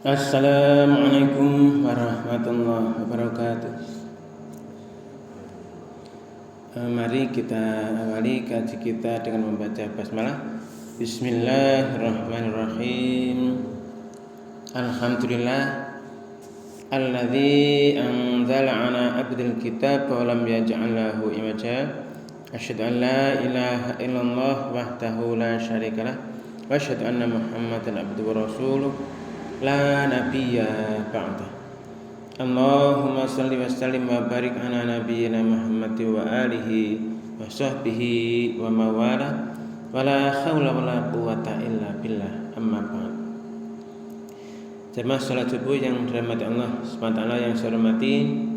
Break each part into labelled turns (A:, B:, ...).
A: Assalamualaikum warahmatullahi wabarakatuh. Mari kita awali kaji kita dengan membaca basmalah. Bismillahirrahmanirrahim. Alhamdulillah alladzi anzala ala abdil kitab wa lam yaj'al lahu iwaja. Asyhadu an la ilaha illallah wahdahu la syarikalah wa asyhadu anna Muhammadan abduhu wa rasuluh la nabiyya ba'da. Allahumma salli wa sallim wa barik ala nabiyyina Muhammad wa alihi wa sahbihi wa mawala wa la hawla wa la quwwata illa billah, amma ba'd. Jemaah salat subuh yang dirahmati Allah SWT yang saya hormati,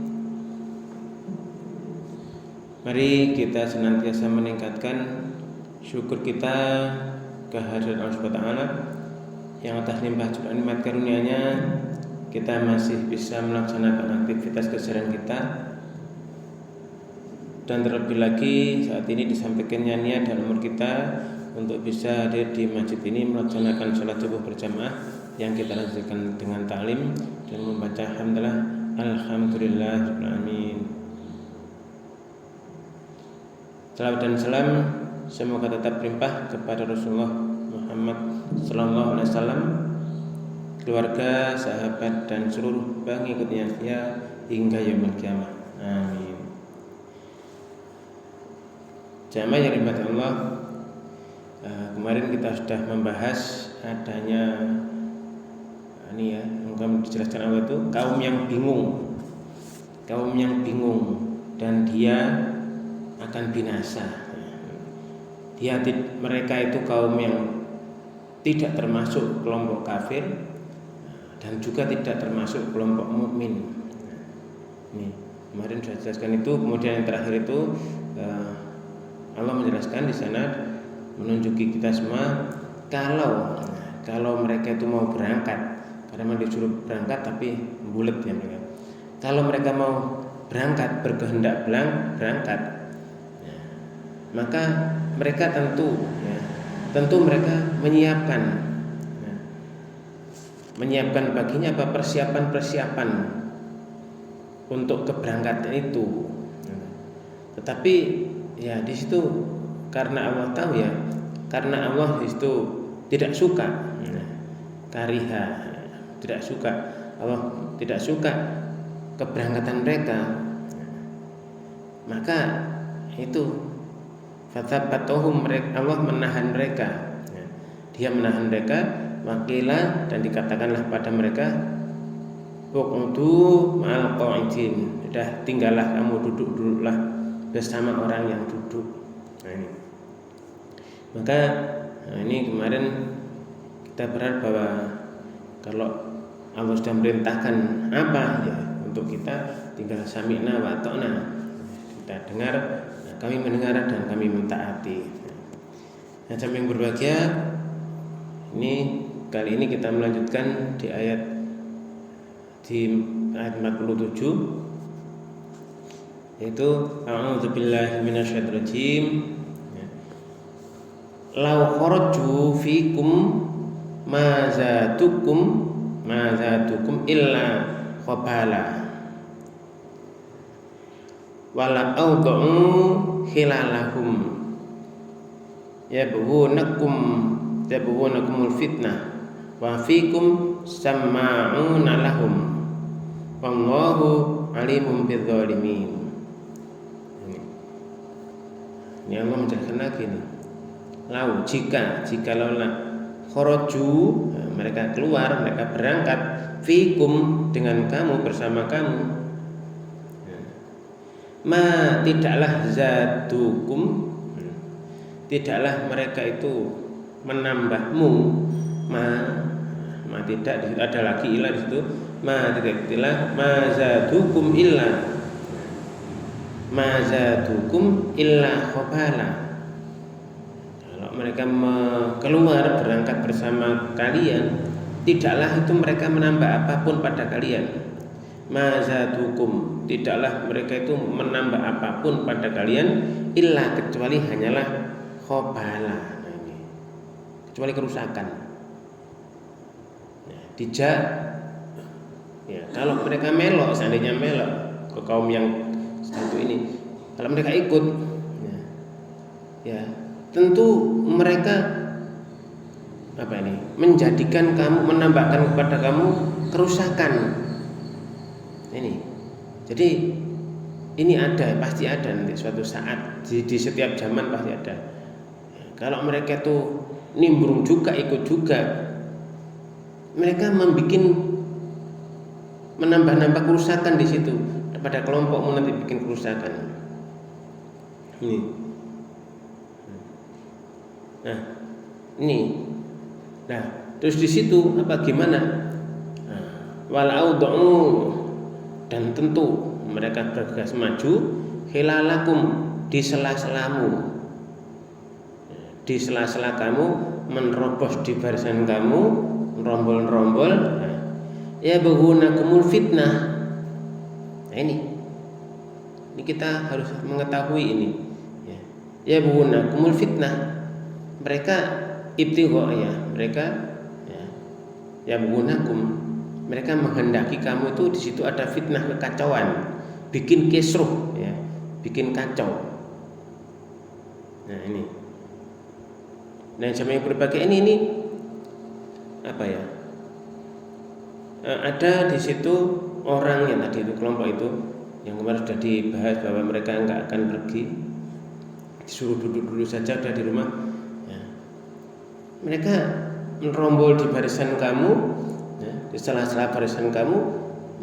A: mari kita senantiasa meningkatkan syukur kita kehadirat Allah SWT yang atas limpah curah nikmat karunia-Nya kita masih bisa melaksanakan aktivitas keseharian kita, dan terlebih lagi saat ini disampaikannya niat dan umur kita untuk bisa hadir di masjid ini melaksanakan sholat subuh berjamaah yang kita lanjutkan dengan ta'lim dan membaca hamdalah alhamdulillahirabbil alamin. Salawat dan salam semoga tetap berlimpah kepada Rasulullah Muhammad sallallahu alaihi wasallam, keluarga, sahabat dan seluruh pengikutnya hingga yaumil qiyamah. Amin. Jamaah yang dirahmati Allah, kemarin kita sudah membahas adanya yang kami dijelaskan Allah itu kaum yang bingung dan dia akan binasa. Mereka itu kaum yang tidak termasuk kelompok kafir dan juga tidak termasuk kelompok mukmin. Kemarin sudah jelaskan itu. Kemudian yang terakhir itu Allah menjelaskan di sana, menunjuki kita semua kalau mereka itu mau berangkat, karena memang disuruh berangkat tapi bulat ya mereka. Kalau mereka mau berangkat, berkehendak berangkat, maka mereka tentu mereka menyiapkan baginya persiapan untuk keberangkatan itu. Tetapi ya di situ karena Allah tahu ya, karena Allah di situ tidak suka kariha, Allah tidak suka keberangkatan mereka, maka itu fathabatuhum, Allah menahan mereka. Dia menahan mereka, wakila, dan dikatakanlah pada mereka, uqdu ma'al qa'idin, sudah tinggallah kamu, duduklah bersama orang yang duduk. Maka ini kemarin kita berharap bahwa kalau Allah sudah memerintahkan apa ya untuk kita, tinggal sami'na wa ata'na, kita dengar, kami mendengar dan kami mentaati. Nah, jamaah yang berbahagia, kali ini kita melanjutkan di ayat 47, yaitu a'udzubillahi minasyaitonir rajim. Law kharaju fikum ma zadukum illa khabala wala awdu'u khilalahum yabghunakumul fitnah wa fikum sama'una lahum wallahu alimun bidzalimin. Ini Allah menjelaskan lagi nih. Lau jikalau kharaju, mereka keluar, mereka berangkat, fikum, dengan kamu, bersama kamu, ma tidaklah zadukum, tidaklah mereka itu menambahmu, ma tidak, di situ ada lagi ilah di situ, ma tidaklah ma zadukum illa khabala. Kalau mereka keluar berangkat bersama kalian, tidaklah itu mereka menambah apapun pada kalian. Mazadukum, tidaklah mereka itu menambah apapun pada kalian, illa, kecuali hanyalah khabala, kecuali kerusakan. dijak. Ya, kalau mereka melok, seandainya melok ke kaum yang satu ini, kalau mereka ikut, ya tentu mereka menjadikan kamu, menambahkan kepada kamu kerusakan. Ini, jadi ini pasti ada nanti suatu saat di setiap zaman pasti ada. Kalau mereka tuh nimbrung juga, ikut juga, mereka menambah kerusakan di situ. Pada kelompokmu nanti bikin kerusakan. Ini. Nah, terus di situ gimana? Wal aud'u, dan tentu mereka bergegas maju khilalakum, di sela-selamu. Di sela-sela kamu, menerobos di barisan kamu, merombol-rombol. Ya baghunakumul fitnah. Nah ini kita harus mengetahui ini. Ya baghunakumul fitnah. Mereka ibtigha, mereka ya baghunakum. Mereka menghendaki kamu itu di situ ada fitnah, kekacauan, bikin kisruh, bikin kacau. Nah ini. Nah zaman yang berbagai ini ada di situ orang yang tadi itu, kelompok itu yang kemarin sudah dibahas bahwa mereka enggak akan pergi, disuruh duduk dulu saja udah di rumah. Mereka merombol di barisan kamu, di sela-sela barisan kamu,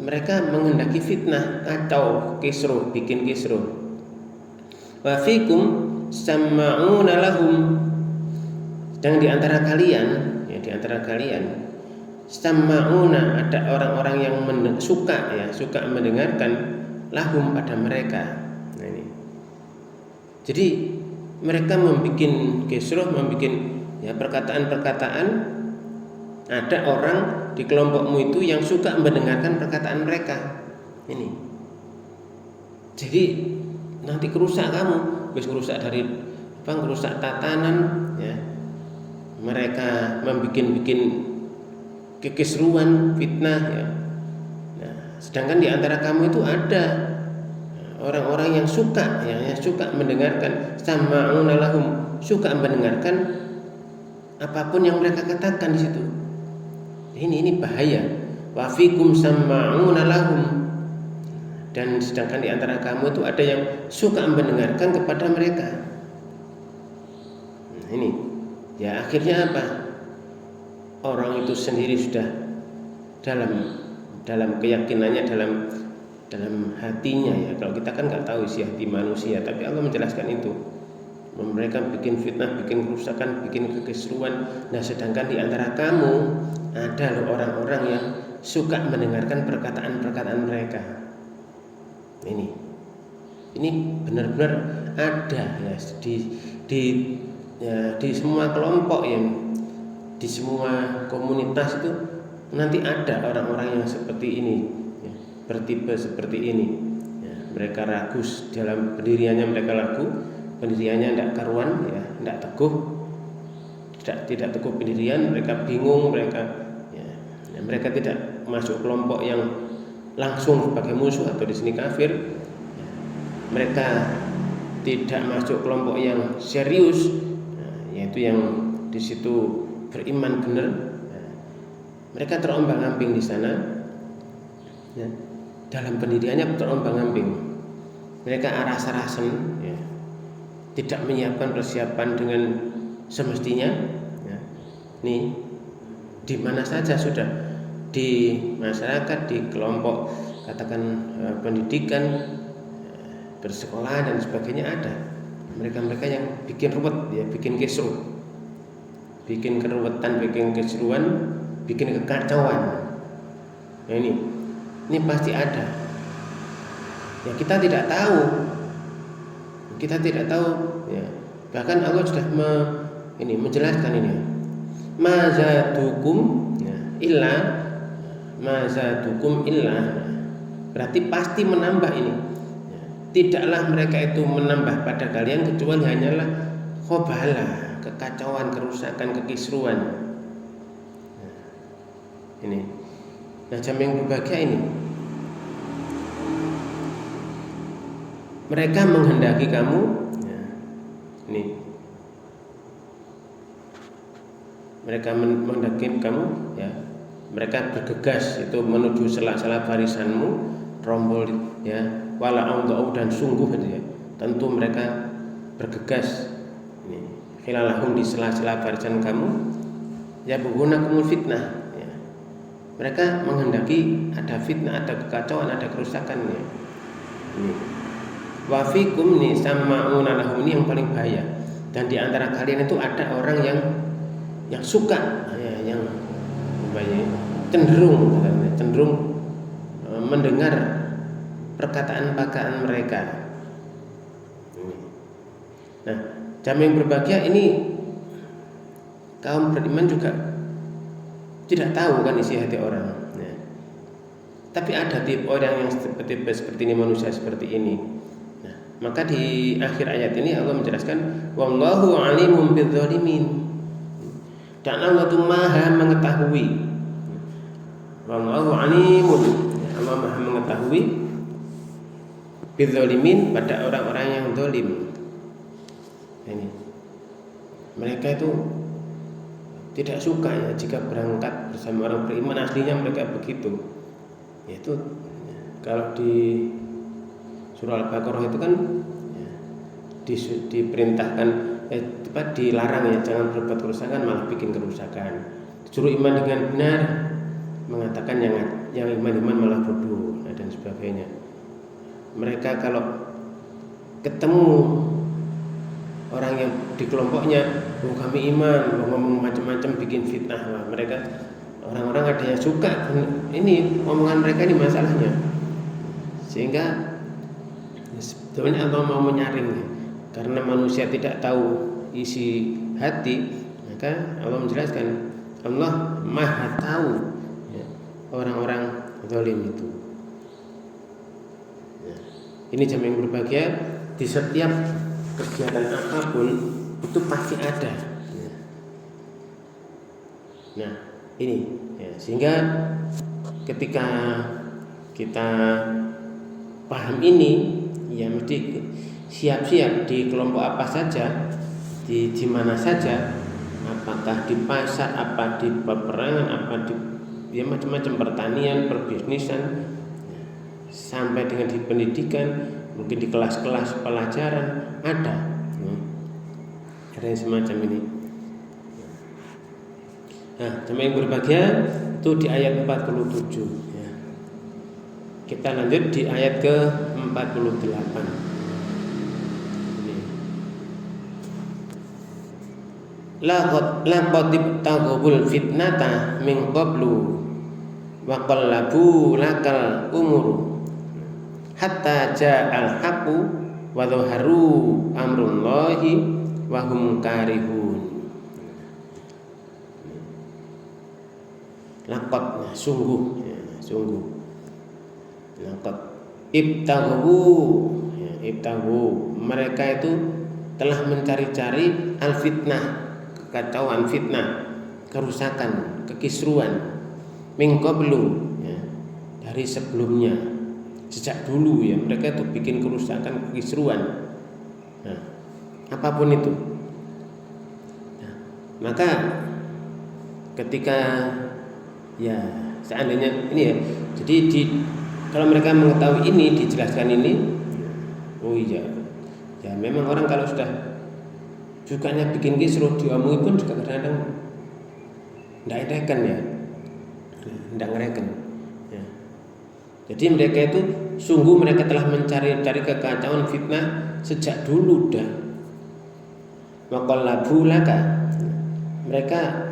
A: mereka menghendaki fitnah, kacau, kisruh, bikin kisruh. Wa fikum sama'una lahum, dan di antara kalian sama'una, ada orang-orang yang suka mendengarkan lahum pada mereka. Nah ini. Jadi mereka membuat kisruh, membuat perkataan-perkataan. Ada orang di kelompokmu itu yang suka mendengarkan perkataan mereka. Ini. Jadi nanti kerusak kamu, kerusak dari kerusak tatanan, Mereka membuat kekisruan, fitnah, Nah, sedangkan di antara kamu itu ada orang-orang yang suka mendengarkan, sama'una lahum, suka mendengarkan apapun yang mereka katakan di situ. Ini bahaya. Wa fikum sama'una lahum, dan sedangkan di antara kamu itu ada yang suka mendengarkan kepada mereka. Nah, ini. Ya akhirnya apa? Orang itu sendiri sudah dalam keyakinannya, dalam hatinya, Kalau kita kan nggak tahu isi hati manusia, tapi Allah menjelaskan itu. Mereka bikin fitnah, bikin kerusakan, bikin kekisruan. Nah, sedangkan di antara kamu ada loh orang-orang yang suka mendengarkan perkataan-perkataan mereka. Ini benar-benar ada di semua kelompok, di semua komunitas itu nanti ada orang-orang yang seperti ini, bertipe seperti ini. Mereka ragu dalam pendiriannya, pendiriannya tidak karuan, tidak teguh, tidak teguh pendirian. Mereka bingung, mereka tidak masuk kelompok yang langsung sebagai musuh atau di sini kafir. Mereka tidak masuk kelompok yang serius, yaitu yang di situ beriman benar. Mereka terombang-ambing di sana, dalam pendiriannya terombang-ambing. Mereka aras-arasan, tidak menyiapkan persiapan dengan semestinya. Nih, di mana saja sudah, di masyarakat, di kelompok katakan pendidikan, bersekolah dan sebagainya ada. Mereka yang bikin ruwet, bikin kisruh, bikin keruwetan, bikin kisruhan, bikin kekacauan. Nah ini pasti ada. Ya kita tidak tahu. Bahkan Allah sudah menjelaskan ini. Mazadukum illa, berarti pasti menambah ini. Tidaklah mereka itu menambah pada kalian kecuali hanyalah khobala, kekacauan, kerusakan, kekisruan. Ini. Nah, jamaah yang berbahagia ini, mereka menghendaki kamu, ya, ini, mereka menghendaki kamu, ya, mereka bergegas itu menuju sela-sela barisanmu, rombol, ya, wala audau, dan sungguh, ya, tentu mereka bergegas, ini, khilalahum, di sela-sela barisan kamu, ya, bugunakumul fitnah, ya. Mereka menghendaki ada fitnah, ada kekacauan, ada kerusakan, ya. Ini. Wa fikum, nih, sama'una lahum, ini yang paling bahaya. Dan di antara kalian itu ada orang yang suka, ya, yang cenderung mendengar perkataan mereka. Nah, jamaah yang berbahagia ini, kaum beriman juga tidak tahu kan isi hati orang, ya. Tapi ada tipe orang yang seperti ini, manusia seperti ini. Nah, maka di akhir ayat ini Allah menjelaskan, wallahu alimun bidzalimin, dan Allah itu maha mengetahui. Wallahu alimun, Allah maha mengetahui bidzalimin, pada orang-orang yang zalim. Ini, mereka itu tidak suka, ya, jika berangkat bersama orang beriman. Aslinya mereka begitu. Yaitu kalau di surah Al-Baqarah itu kan, ya, diperintahkan, dilarang, ya, jangan berbuat kerusakan, malah bikin kerusakan. Disuruh iman dengan benar, mengatakan yang iman malah bodoh, dan sebagainya. Mereka kalau ketemu orang yang di kelompoknya, kami iman, ngomong macam-macam, bikin fitnah, mereka orang-orang ada yang suka ini omongan mereka, ini masalahnya. Sehingga sebetulnya Allah mau menyaring, karena manusia tidak tahu isi hati, maka Allah menjelaskan, Allah maha tahu, ya, orang-orang zalim itu. Ya. Ini jamaah yang berbahagia, di setiap kegiatan apapun itu pasti ada. Nah, ini, ya, sehingga ketika kita paham ini, ya, mesti siap-siap di kelompok apa saja, di mana saja, apakah di pasar, apa di peperangan, apa di, ya, macam-macam, pertanian, perbisnisan, sampai dengan di pendidikan, mungkin di kelas-kelas pelajaran ada yang semacam ini. Nah, jemaah yang berbahagia itu di ayat 47, ya. Kita lanjut di ayat ke-48. Laqad ibtaghul fitnata min qablu wa qallabu lakal umur hatta ja'al haqqu wa dhaharu amrullahi wa hum karihun. Laqad, sungguh, ya, sungguh. Laqad ibtaghu, ya, ibtaghu, mereka itu telah mencari-cari al-fitnah, kekacauan, fitnah, kerusakan, kekisruan, min qablu, ya, dari sebelumnya, sejak dulu, ya, mereka itu bikin kerusakan, kekisruan. Nah, apapun itu. Nah, maka ketika, ya, seandainya ini, ya, jadi kalau mereka mengetahui ini, dijelaskan ini, oh iya, ya, memang orang kalau sudah sukanya bikin kisruh, diomongi pun juga kadang-kadang tidak ereken, ya, tidak ngereken, ya. Jadi mereka itu sungguh mereka telah mencari kekacauan, fitnah sejak dulu dah. Waqallabu laka, mereka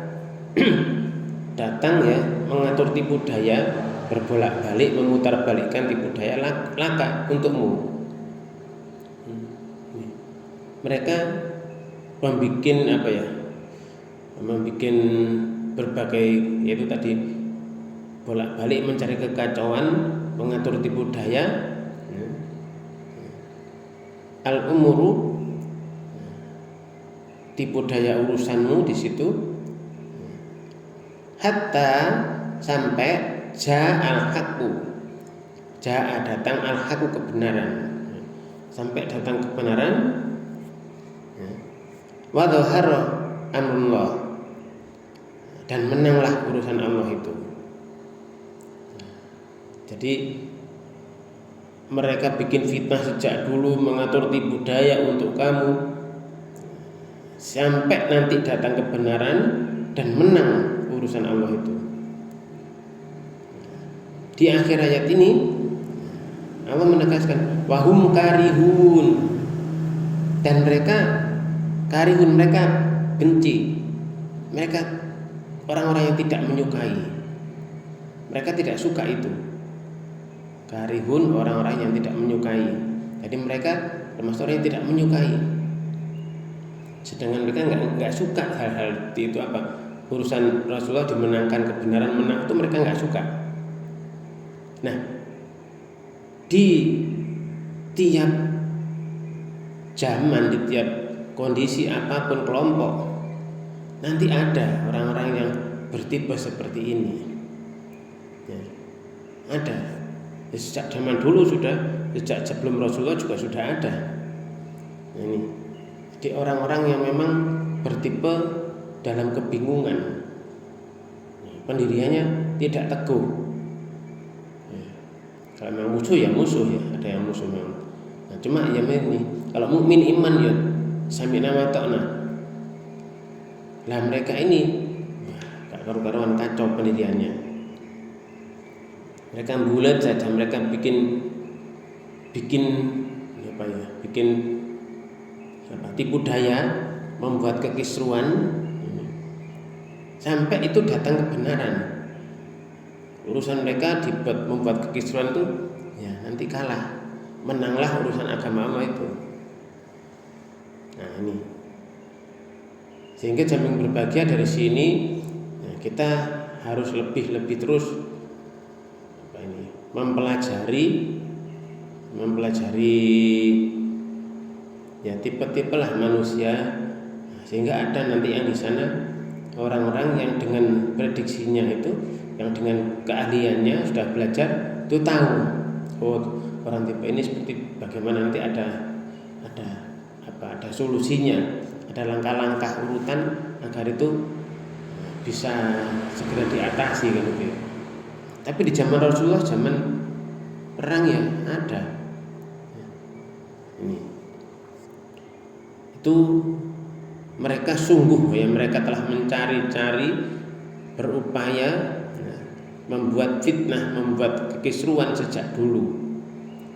A: datang, ya, mengatur tipu daya, berbolak-balik, memutarbalikkan tipu daya laka untukmu. Mereka membuat apa, ya, membuat berbagai, yaitu tadi bolak-balik mencari kekacauan, mengatur tipu daya, al-umuru, tipu daya urusanmu di situ, hatta sampai ja'al haqqu, ja'a datang al-haqqu kebenaran, sampai datang kebenaran, wa dhahara amrullah, dan menanglah urusan Allah itu. Jadi mereka bikin fitnah sejak dulu, mengatur tipu daya untuk kamu, sampai nanti datang kebenaran dan menang urusan Allah itu. Di akhir ayat ini Allah menegaskan wahum karihun, dan mereka karihun, mereka benci, mereka orang-orang yang tidak menyukai, mereka tidak suka itu. Karihun, orang-orang yang tidak menyukai. Jadi mereka termasuk orang yang tidak menyukai. Sedangkan mereka nggak suka hal-hal itu apa, urusan Rasulullah dimenangkan, kebenaran menang, itu mereka nggak suka. Nah, di tiap zaman, di tiap kondisi apapun kelompok, nanti ada orang-orang yang bertipe seperti ini. Ya, ada. Ya, sejak zaman dulu sudah, sejak sebelum Rasulullah juga sudah ada. Nah, ini. Jadi orang-orang yang memang bertipe dalam kebingungan, pendiriannya tidak teguh. Ya, kalau memang musuh ya musuh ya, ada yang musuh memang. Nah, cuma ya ini, kalau mukmin iman ya sami'na wa ta'na. Lah mereka ini gak karu-karuan, kacau pendiriannya. Mereka bulat saja, mereka bikin apa ya? Bikin tipu daya, membuat kekisruan, sampai itu datang kebenaran. Urusan mereka dibuat membuat kekisruan itu, ya nanti kalah, menanglah urusan agama Allah itu. Nah ini, sehingga jamin berbahagia dari sini, ya, kita harus lebih terus mempelajari ya tipe-tipe lah manusia, sehingga ada nanti yang di sana orang-orang yang dengan prediksinya itu, yang dengan keahliannya sudah belajar itu tahu, oh orang tipe ini seperti bagaimana, nanti ada solusinya, ada langkah-langkah urutan agar itu bisa segera diatasi kan gitu. Tapi di zaman Rasulullah, zaman perang ya ada. Ini. Itu mereka sungguh ya, mereka telah mencari-cari, berupaya membuat fitnah, membuat kekisruan sejak dulu.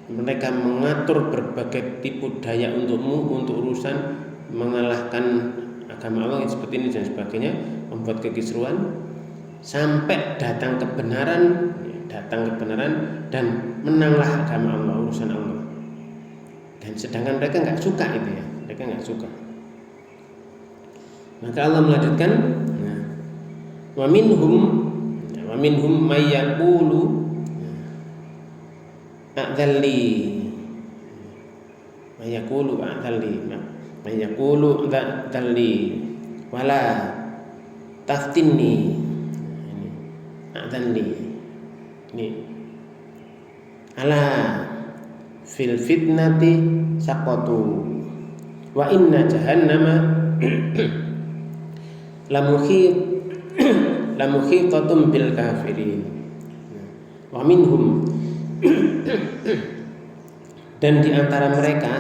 A: Mereka mengatur berbagai tipu daya untukmu, untuk urusan mengalahkan agama Allah seperti ini dan sebagainya, membuat kekisruan sampai datang kebenaran dan menanglah agama Allah, urusan Allah. Dan sedangkan mereka nggak suka itu ya, mereka nggak suka. Maka Allah melanjutkan, wa minhum may yaqulu a'dhalli, may yaqulu a'dhalli wala taftinni. A'dhalli ini ala fil fitnati saqatu wa inna jahannama lamuhitatun bil kafirin. Wa minhum dan di antara mereka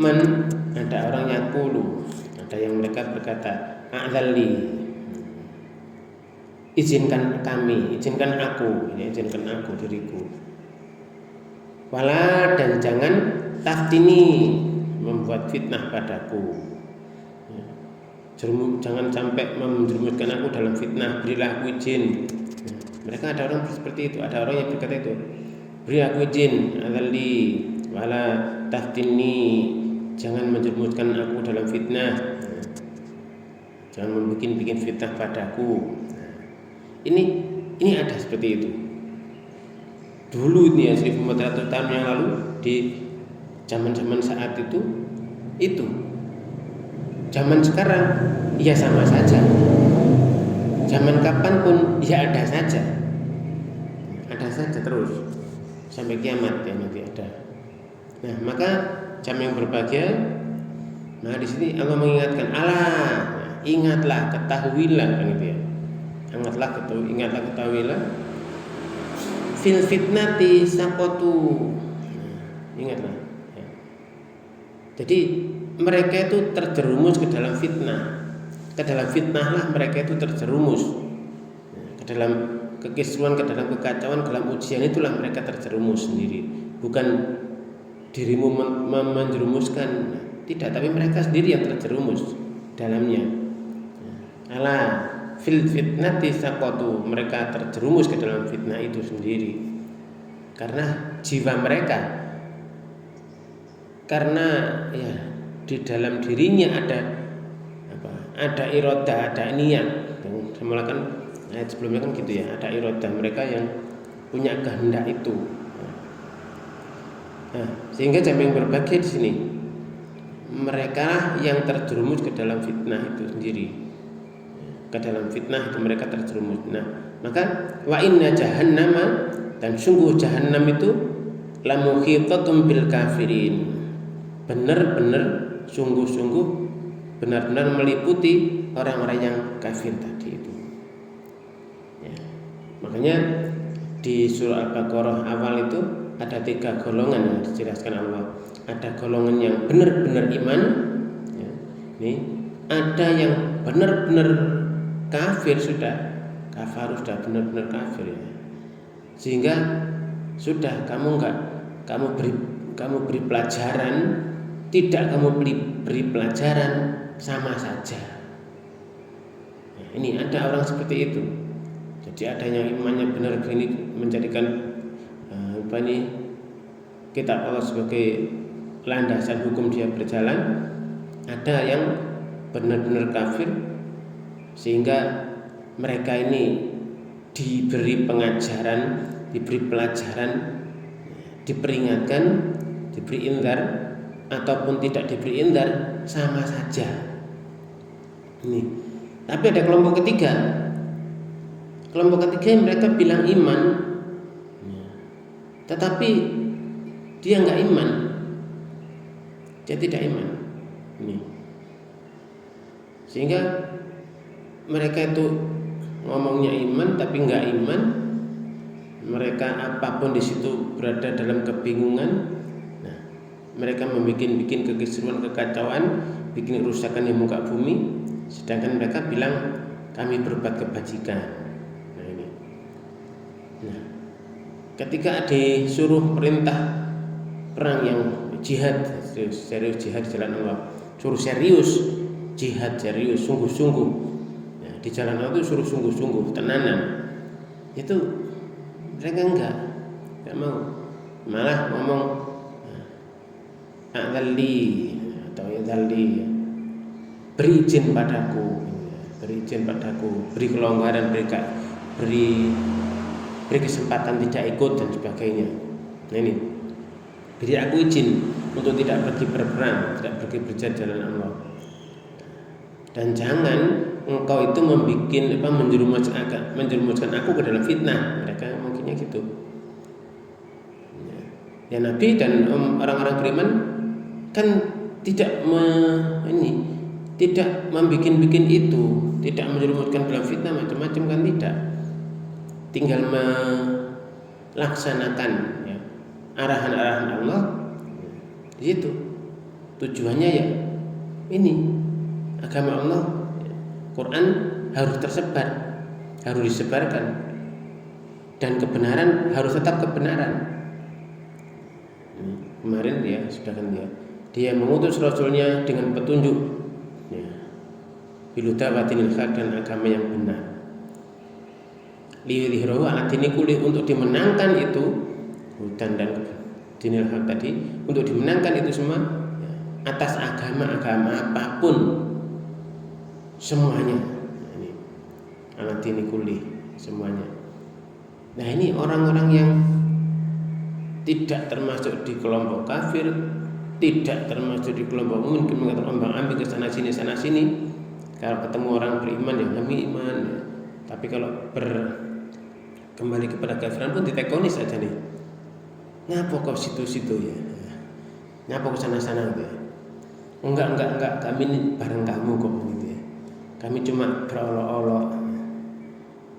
A: man, ada orang yaqulu, ada yang mereka berkata a'dhalli, izinkan kami, izinkan aku diriku. Wala, dan jangan taftini, membuat fitnah padaku. Jangan sampai menjerumuskan aku dalam fitnah, berilah aku izin. Mereka ada orang seperti itu, ada orang yang berkata itu, beri aku izin, adzalli wala taftini, jangan menjerumuskan aku dalam fitnah, jangan membuat fitnah padaku. Ini ada seperti itu. Dulu ini ya 1400 tahun yang lalu, di zaman-zaman saat itu. Zaman sekarang ya sama saja.
B: zaman kapanpun ya ada saja terus sampai kiamat ya nanti ada. Nah maka jamaah yang berbahagia, nah di sini Allah mengingatkan, ingatlah, ketahuilah kan gitu ya. Ingatlah, ketahuilah. Fil fitnati saqatu. Ingatlah. Ya. Jadi mereka itu terjerumus ke dalam fitnah. Ke dalam fitnah lah mereka itu terjerumus. Ke dalam kekisruhan, ke dalam kekacauan, ke dalam ujian itulah mereka terjerumus sendiri. Bukan dirimu menjerumuskan, tidak, tapi mereka sendiri yang terjerumus dalamnya. Ala fil fitnati saqatu, mereka terjerumus ke dalam fitnah itu sendiri karena jiwa mereka, karena ya di dalam dirinya ada iroda, ada niat. Semula kan ayat sebelumnya kan gitu ya, ada iroda, mereka yang punya kehendak itu. Nah, sehingga jamaah yang berbahagia di sini mereka yang terjerumus ke dalam fitnah itu sendiri. Ke dalam fitnah itu mereka terjerumus. Nah, maka wa inna jahannama, dan sungguh jahannam itu la muhitatun bil kafirin. Benar-benar sungguh-sungguh benar-benar meliputi orang-orang yang kafir tadi itu. Ya. Makanya di surah Al-Baqarah awal itu ada 3 golongan yang dijelaskan Allah. Ada golongan yang benar-benar iman, ya. Ini ada yang benar-benar kafir, sudah benar-benar kafir, ya. Sehingga sudah kamu beri pelajaran, tidak kamu beri pelajaran, sama saja. Nah, ini ada orang seperti itu. Jadi ada yang imannya benar begini, menjadikan kitab Allah sebagai landasan hukum dia berjalan. Ada yang benar-benar kafir, sehingga mereka ini diberi pengajaran, diberi pelajaran, diperingatkan, diberi indar ataupun tidak diberi indar, sama saja. Ini. Tapi ada kelompok ketiga. Kelompok ketiga mereka bilang iman, tetapi dia nggak iman, dia tidak iman. Ini. Sehingga mereka itu ngomongnya iman tapi nggak iman. Mereka apapun di situ berada dalam kebingungan. Nah, mereka membuat kekisruhan, kekacauan, bikin kerusakan di muka bumi. Sedangkan mereka bilang kami berbuat kebajikan. Nah ini. Nah, ketika disuruh perintah perang yang jihad, serius jihad di jalan Allah, suruh serius jihad, serius, sungguh-sungguh. Nah, di jalan Allah itu suruh sungguh-sungguh, tenanan. Itu mereka enggak mau, malah ngomong a'dhalli atau yadhalli, beri izin padaku, beri kelonggaran, beri kesempatan tidak ikut dan sebagainya. Nah ini, beri aku izin untuk tidak pergi berperang, tidak pergi berjihad jalan Allah. Dan jangan engkau itu menjerumuskan aku ke dalam fitnah. Mereka mungkinnya gitu. Ya Nabi dan orang-orang beriman kan tidak membikin itu, tidak menjerumuskan dalam fitnah macam-macam, kan tidak. Tinggal melaksanakan, ya, arahan-arahan Allah. Di situ tujuannya ya ini, agama Allah, Quran harus tersebar, harus disebarkan, dan kebenaran harus tetap kebenaran. Kemarin ya sudah kan dia mengutus rasulnya dengan petunjuk, ya, biluda watinil haq, dan agama yang benar. Liyudhhirahu ala dini kulli, untuk dimenangkan itu hudan dan dinil haq tadi, untuk dimenangkan itu semua, ya, atas agama-agama apapun semuanya. Ini ala dini kulli, semuanya. Nah ini orang-orang yang tidak termasuk di kelompok kafir, tidak termasuk di kelompok mungkin mengatakan ombang-ambing ke sana sini. Kalau ketemu orang beriman ya kami iman, ya. Tapi kalau kembali kepada kafiran pun ditekoni saja nih. Ngapa kau situ-situ ya? Ngapa kau sana-sana gitu ya? Enggak, kami ini bareng kamu kok gitu ya. Kami cuma berolok-olok.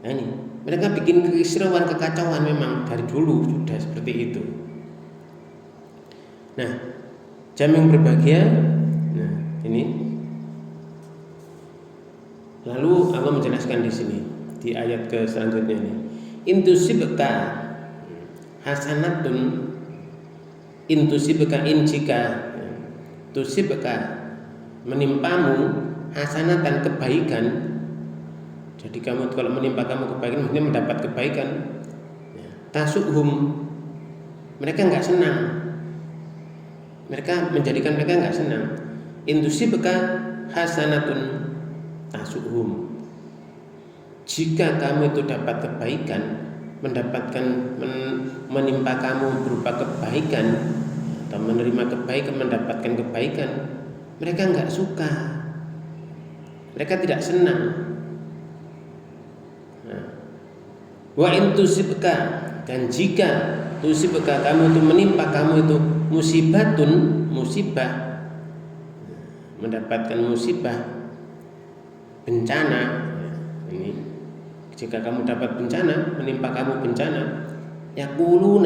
B: Nah ini, mereka bikin keistimewaan, kekacauan memang dari dulu sudah seperti itu. Nah, jam yang berbahagia, nah ini. Lalu Allah menjelaskan di sini di ayat ke selanjutnya ini. Intusibka hasanatun, intusibka injika tusibka menimpamu hasanatan kebaikan. Jadi kamu kalau menimpa kamu kebaikan, maksudnya mendapat kebaikan. Tasuhum, mereka nggak senang. Mereka menjadikan mereka nggak senang. Intusibka hasanatun tasuhum. Jika kamu itu dapat kebaikan, menimpa kamu berupa kebaikan atau menerima kebaikan, mendapatkan kebaikan, mereka nggak suka, mereka tidak senang. Wa in tusibka, dan jika tusibka kamu itu menimpa kamu itu musibah, mendapatkan musibah, bencana. Ini jika kamu dapat bencana, menimpa kamu bencana, yakulu,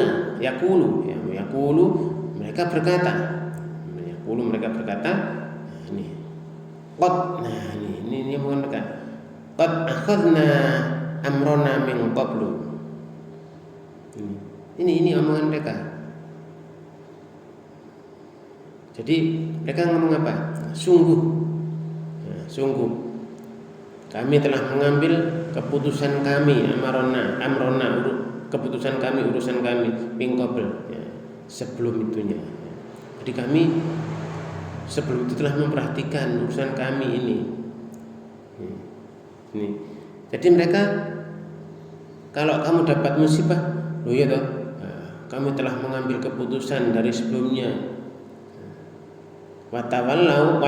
B: mereka berkata, ini qad, nah ini mengatakan qad akhadna amrona min qablu. Ini omongan mereka. Jadi mereka ngomong apa? Sungguh kami telah mengambil keputusan kami, amrona, keputusan kami, urusan kami min qabl, ya, sebelum itunya. Jadi kami sebelum itu telah memperhatikan urusan kami ini. Jadi mereka, kalau kamu dapat musibah, loh ya toh, kami telah mengambil keputusan dari sebelumnya. Watawallau,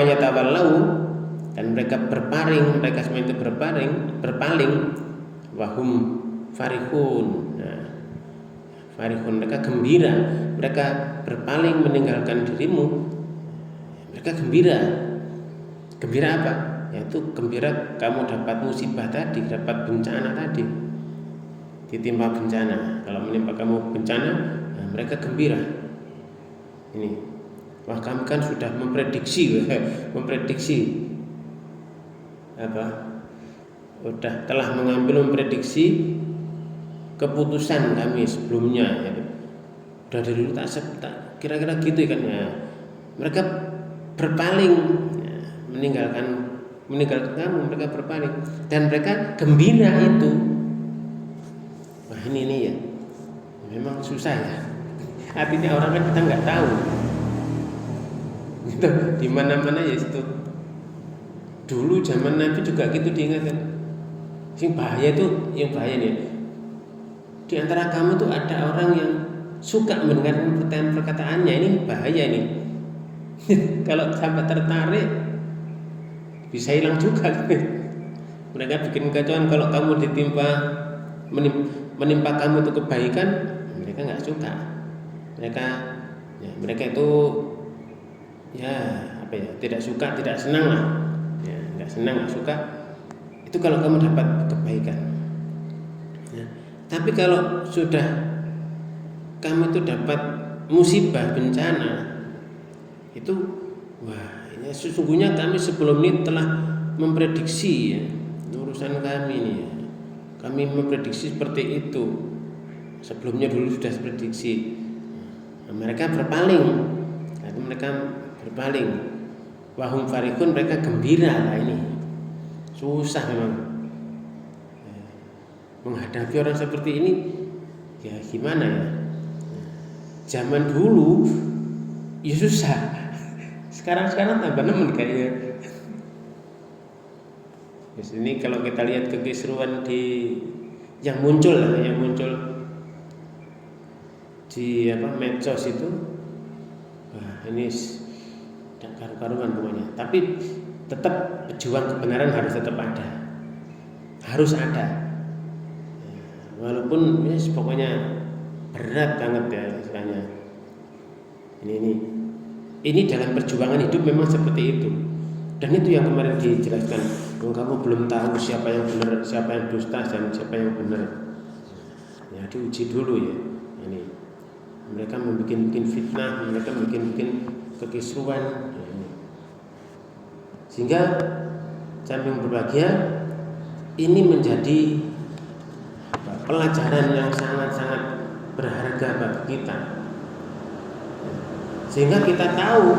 B: dan mereka berpaling, mereka semua itu berpaling, wahum farihun. Farihun, mereka gembira, mereka berpaling meninggalkan dirimu. Mereka gembira. Gembira apa? Yaitu gembira kamu dapat musibah tadi, dapat bencana tadi, ditimpa bencana. Kalau menimpa kamu bencana, nah mereka gembira. Ini, wah kami kan sudah memprediksi apa? Telah memprediksi keputusan kami sebelumnya, ya. Udah dari dulu tak kira-kira gitu kan ya. Mereka berpaling, ya, meninggalkan kamu, mereka berpaling dan mereka gembira itu. Wah ini ya, memang susah ya. Artinya orang kan kita nggak tahu. Gitu, di mana-mana ya itu. Dulu zaman Nabi juga gitu diingatkan. Yang bahaya nih. Di antara kamu tuh ada orang yang suka mendengarkan perkataannya, ini bahaya nih. Kalau sampai tertarik bisa hilang juga. Mereka bikin kacauan. Kalau kamu menimpa kamu itu kebaikan, mereka nggak suka. Mereka itu tidak suka, tidak senang lah. Ya, nggak senang, nggak suka. Itu kalau kamu dapat kebaikan. Ya. Tapi kalau sudah kamu itu dapat musibah, bencana, itu wah, ya, sesungguhnya kami sebelum ini telah memprediksi, ya, urusan kami ini, ya. Kami memprediksi seperti itu. Sebelumnya dulu sudah prediksi. Nah, mereka berpaling. Wahum farihun, mereka gembira. Nah ini susah memang menghadapi orang seperti ini. Ya gimana ya? Zaman dulu ya susah. Sekarang tambah nemen kayaknya. Di sini kalau kita lihat kekisruan yang muncul di medsos itu, wah ini tidak karu-karuan pokoknya. Tapi tetap pejuang kebenaran harus tetap ada, harus ada. walaupun pokoknya berat banget ya istilahnya. Ini dalam perjuangan hidup memang seperti itu. Dan itu yang kemarin dijelaskan. Kamu belum tahu siapa yang benar, siapa yang dusta, dan siapa yang benar. Ya diuji dulu ya. Ini mereka membuat fitnah, mereka membuat kekisruan. Sehingga samping berbahagia ini menjadi pelajaran yang sangat-sangat berharga bagi kita. Sehingga kita tahu,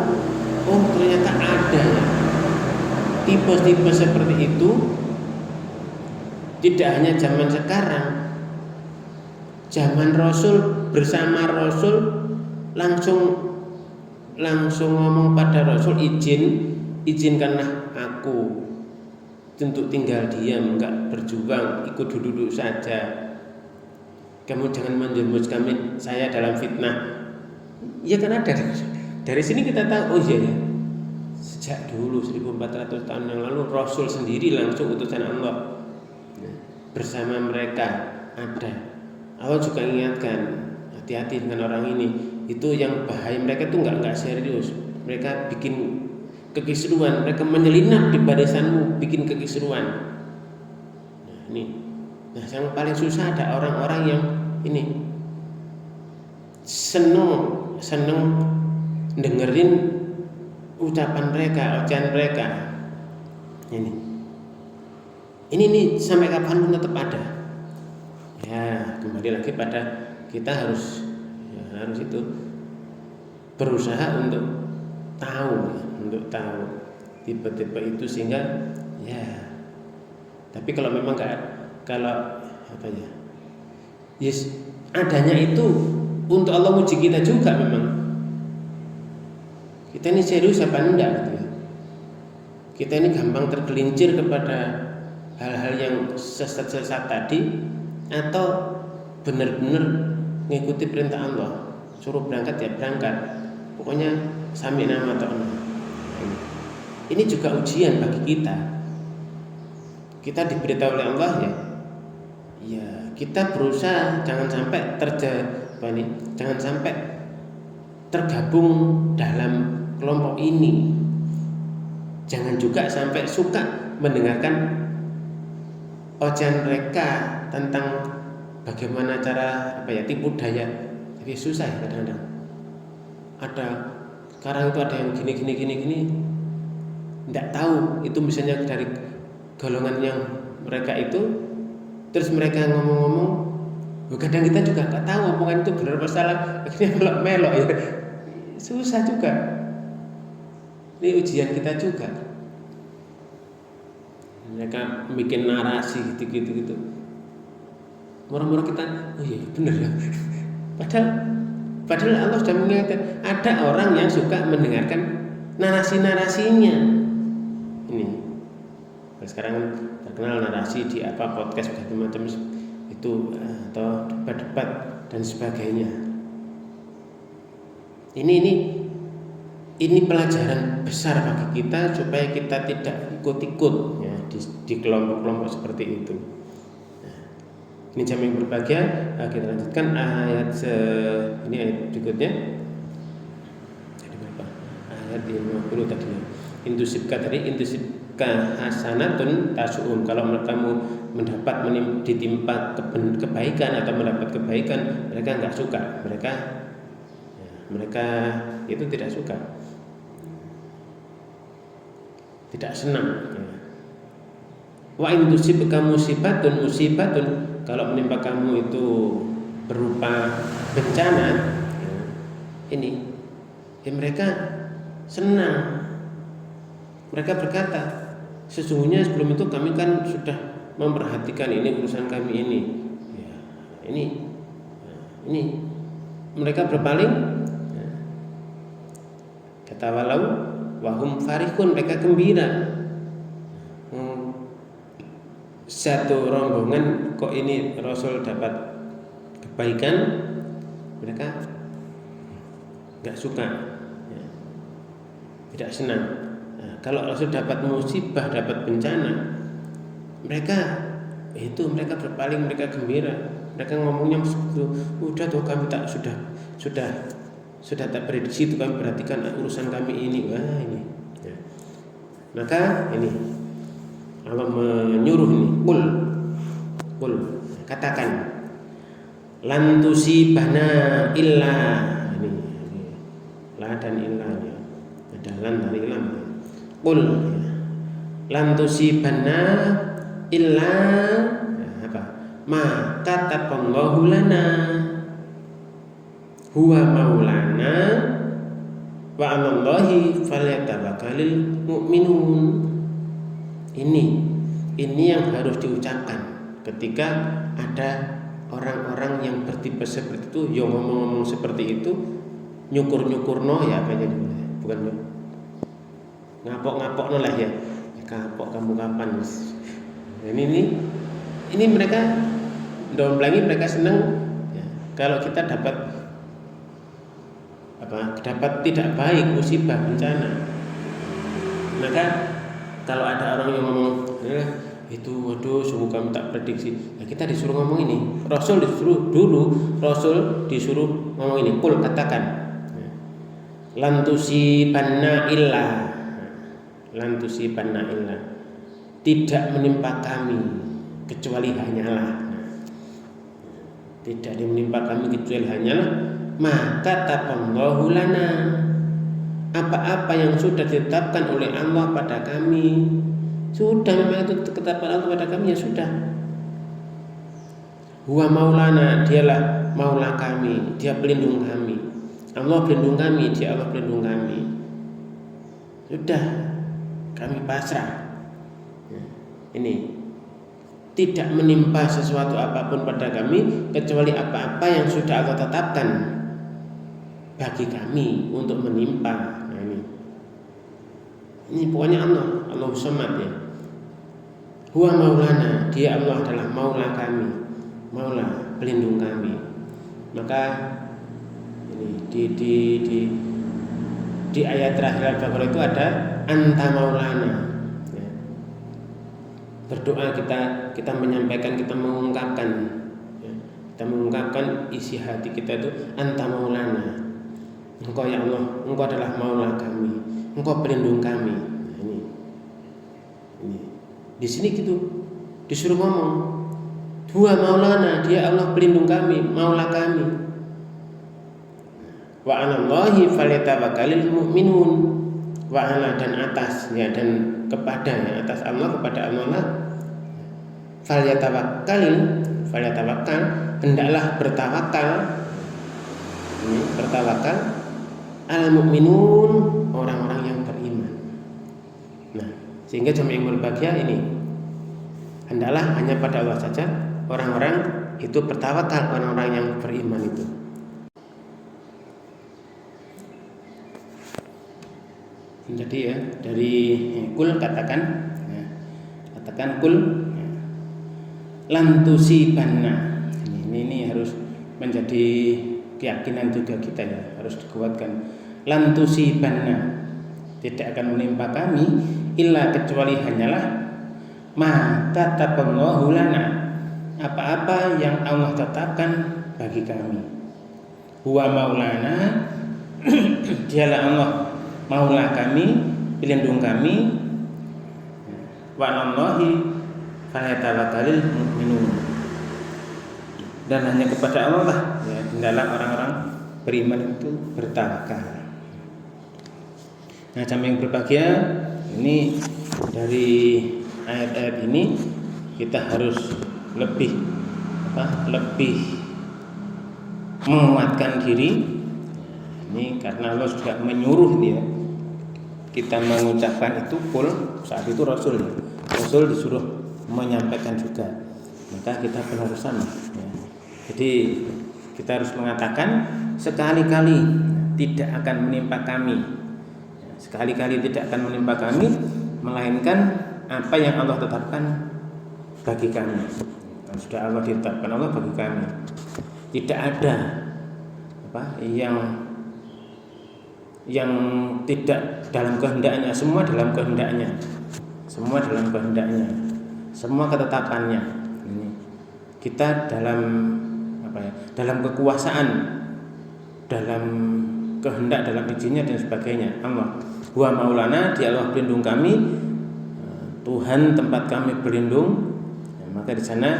B: oh ternyata ada ya tipe-tipe seperti itu. Tidak hanya zaman sekarang, zaman Rasul, bersama Rasul langsung ngomong pada Rasul, izinkanlah aku untuk tinggal diam, enggak berjuang, ikut duduk saja. Kamu jangan menjerumus kami, saya dalam fitnah. Ya kan ada. Dari sini kita tahu, oh iya ya, sejak dulu 1400 tahun yang lalu Rasul sendiri langsung utusan Allah bersama mereka ada. Allah juga ingatkan, hati-hati dengan orang ini. Itu yang bahaya, mereka itu enggak serius. Mereka bikin kekisruan, mereka menyelinap di barisanmu, bikin kekisruan. Nah, yang paling susah ada orang-orang yang ini seneng dengerin ucapan mereka, ocehan mereka. Ini sampai kapanpun tetap ada. Ya, kembali lagi pada kita harus itu berusaha untuk tahu tipe-tipe itu, sehingga ya. Tapi kalau memang adanya itu untuk Allah uji kita juga memang. Kita ini serius apa enggak gitu ya. Kita ini gampang tergelincir kepada hal-hal yang sesat-sesat tadi, atau benar-benar mengikuti perintah Allah. Suruh berangkat ya berangkat. Pokoknya sami'na wa ta'na. Ini juga ujian bagi kita. Kita diberitahu oleh Allah ya kita berusaha jangan sampai jangan sampai tergabung dalam kelompok ini. Jangan juga sampai suka mendengarkan ocehan mereka tentang bagaimana cara tipu daya. Jadi susah ya kadang-kadang. Sekarang itu ada yang gini, tidak tahu itu misalnya dari golongan yang mereka itu, terus mereka ngomong-ngomong. Kadang kita juga nggak tahu omongan itu benar atau salah, akhirnya melok ya. Susah juga. Ini ujian kita juga. Mereka bikin narasi gitu. Murah-murah kita, oh iya benar ya. Padahal Allah sudah mengingatkan, ada orang yang suka mendengarkan narasi-narasinya. Ini sekarang terkenal narasi di podcast macam-macam itu, atau debat-debat dan sebagainya. Ini pelajaran besar bagi kita supaya kita tidak ikut-ikut ya di kelompok-kelompok seperti itu. Ini jam yang berbahagia. Kita lanjutkan ayat berikutnya. Jadi berapa? Ayat 50 tadi. Intusibka hasanatun tasu'um. Kalau kamu mendapat ditimpa kebaikan atau mendapat kebaikan, mereka enggak suka. Mereka itu tidak suka. Tidak senang. Wa intusibka musibatun, kalau menimpa kamu itu berupa bencana, mereka senang. Mereka berkata, sesungguhnya sebelum itu kami kan sudah memperhatikan ini urusan kami ini. Ini mereka berpaling. Kata walau wahum farihun, mereka gembira. Satu rombongan kok ini Rasul dapat kebaikan, mereka nggak suka, tidak senang. Kalau Rasul dapat musibah, dapat bencana, mereka itu mereka berpaling, mereka gembira, mereka ngomongnya udah tuh kami tak sudah tak prediksi itu, kami perhatikan urusan kami ini. Wah ini ya. Maka ini Allah menyuruh ini, qul katakan, lan tusibana illa, ini la dan illa ya, ada lan dari lam. Qul lan tusibana illa apa? Ma kataballahu lana huwa maulana wa 'alallahi falyatawakkalul mu'minun. Ini yang harus diucapkan ketika ada orang-orang yang bertipe seperti itu, yang ngomong-ngomong seperti itu, nyukur-nyukurno ya apa jadi, bukan ngapok-ngapokno lah ya. Kapok kamu kapan? Ini mereka domlangi, mereka senang ya, kalau kita dapat tidak baik, musibah, bencana. Maka kalau ada orang yang ngomong itu waduh sungguh kami tak prediksi, nah, kita disuruh ngomong ini. Rasul disuruh ngomong ini. Qul katakan, lan tusibanna illa, tidak menimpa kami kecuali hanyalah, tidak menimpa kami kecuali hanyalah maka kataballahu lana, apa-apa yang sudah ditetapkan oleh Allah pada kami, sudah memang itu ketetapan Allah pada kami, ya sudah. Huwa maulana, dialah maula kami, dia pelindung kami. Allah pelindung kami, dia Allah pelindung kami. Sudah, kami pasrah. Ini tidak menimpa sesuatu apapun pada kami kecuali apa-apa yang sudah Allah tetapkan bagi kami untuk menimpa. Nah, ini pokoknya Allah Samad ya. Huwa maulana, dia Allah adalah maula kami, maula pelindung kami. Maka ini di ayat terakhir Al-Baqarah itu ada anta maulana ya. Berdoa kita menyampaikan, kita mengungkapkan ya. Kita mengungkapkan isi hati kita itu anta maulana, Engkau ya Allah, Engkau adalah maula kami, Engkau pelindung kami. Nah, ini di sini gitu disuruh ngomong, huwa maulana, dia Allah pelindung kami, maula kami. Wa 'alallahi falyatawakkalul mu'minun. Wa 'ala, dan atas ya, dan kepada ya, atas Allah, kepada Allah falyatawakkal, hendaklah bertawakal, bertawakal al mu'minun, orang-orang yang beriman. Nah, sehingga jemaah yang berbahagia ini hendaklah hanya pada Allah saja orang-orang itu bertawakal, orang-orang yang beriman itu. Jadi ya, dari kul katakan ya, kul ya, lan tusibanna. Ini harus menjadi keyakinan juga kita ya, harus dikuatkan. Lan tusibanna, tidak akan menimpa kami illa, kecuali hanyalah ma kataballahu lana, apa-apa yang Allah tetapkan bagi kami. Huwa maulana, dialah Allah maula kami, pelindung kami. Wa 'alallahi falyatawakkalul mu'minun, dan hanya kepada Allah lah ya, hendaklah orang-orang beriman itu bertawakal. Nah, jamaah yang berbahagia, ini dari ayat-ayat ini kita harus lebih menguatkan diri. Ini karena Allah sudah menyuruh dia kita mengucapkan itu kul. Saat itu Rasul disuruh menyampaikan juga, maka kita pun harus sama ya. Jadi kita harus mengatakan sekali-kali tidak akan menimpa kami, sekali-kali tidak akan menimpa kami, melainkan apa yang Allah tetapkan bagi kami. Sudah Allah ditetapkan Allah bagi kami, tidak ada yang tidak dalam kehendaknya, semua dalam kehendaknya, semua ketetapannya.
A: kita dalam dalam kekuasaan, dalam kehendak, dalam izinnya dan sebagainya. Allah huwa maulana, dia Allah pelindung kami, Tuhan tempat kami berlindung. Maka di sana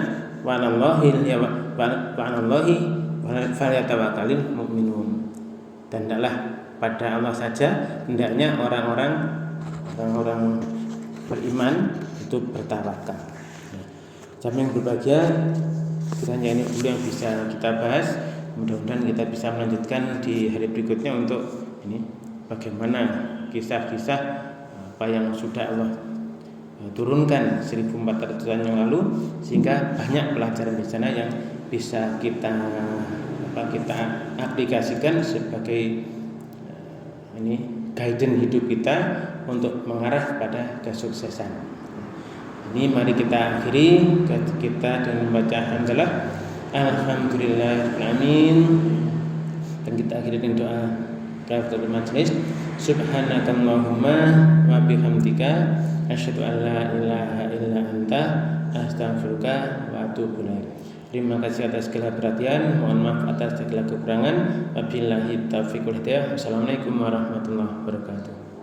A: wa 'alallahi falyatawakkalul mu'minun. Dan hendaklah pada Allah saja hendaknya orang-orang beriman itu bertawakal. Jamaah yang berbahagia, kiranya ini dulu yang bisa kita bahas. Mudah-mudahan kita bisa melanjutkan di hari berikutnya untuk ini bagaimana kisah-kisah apa yang sudah Allah turunkan 1400 tahun yang lalu, sehingga banyak pelajaran di sana yang bisa kita aplikasikan sebagai ini guidance hidup kita untuk mengarah pada kesuksesan. Ini mari kita akhiri kita dengan membaca hamdalah alhamdulillahirabbil alamin, dan kita akhiri dengan doa kafaratul majlis. Subhanakallahumma wa bihamdika asyhadu an la ilaha illa anta astaghfiruka wa atubu ilaik. Terima kasih atas segala perhatian, mohon maaf atas segala kekurangan. Wabillahi taufiq wal hidayah. Wassalamualaikum warahmatullahi wabarakatuh.